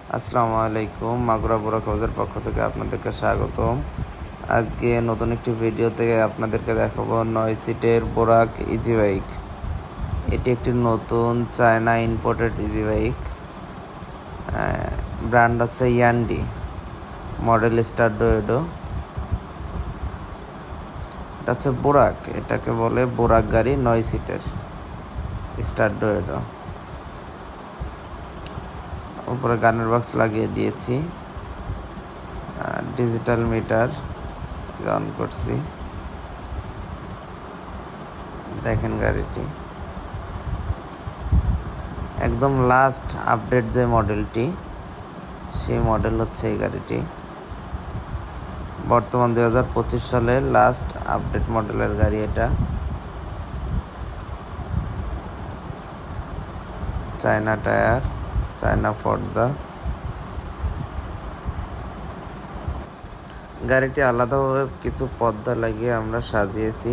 আসসালামু আলাইকুম, মাগুরা বোরাক হাউসের পক্ষ থেকে আপনাদেরকে স্বাগতম। আজকে নতুন একটি ভিডিও থেকে আপনাদেরকে দেখাবো 9 সিটের বোরাক ইজি বাইক। এটি একটি নতুন China imported easy bike. Brand হচ্ছে ইয়ান্ডি, মডেল স্টার ডোয়েডো। এটা হচ্ছে বোরাক, এটাকে বলে বোরাক গাড়ি 9 সিটের স্টার ডোয়েডো। উপরে গানের বক্স লাগিয়ে দিয়েছি, ডিজিটাল মিটার অন করছি। দেখেন গাড়িটি একদম লাস্ট আপডেট যে মডেলটি, সেই মডেল হচ্ছে এই গাড়িটি। বর্তমান 2025 সালের লাস্ট আপডেট মডেলের গাড়ি এটা। চায়না টায়ার, চায়না পর্দা। গাড়িটি আলাদাভাবে কিছু পর্দা লাগিয়ে আমরা সাজিয়েছি।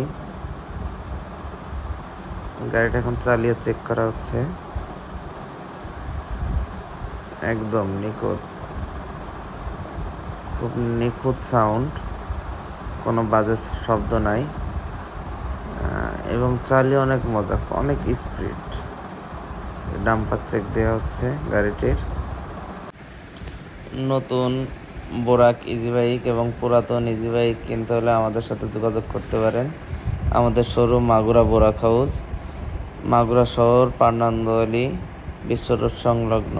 গাড়িটা এখন চালিয়ে চেক করা হচ্ছে। একদম নিখুঁত, খুব নিখুঁত সাউন্ড, কোনো বাজে শব্দ নাই, এবং চালিয়ে অনেক মজা, অনেক স্পিড। ডাম্পার চেক দেওয়া হচ্ছে গাড়িটির। নতুন বোরাক ইজি বাইক এবং পুরাতন ইজি বাইক কিনতে হলে আমাদের সাথে যোগাযোগ করতে পারেন। আমাদের শোরুম মাগুরা বোরাক হাউস, মাগুরা শহর, পান্নান্দোয়ালি বিশ্ব রোড সংলগ্ন।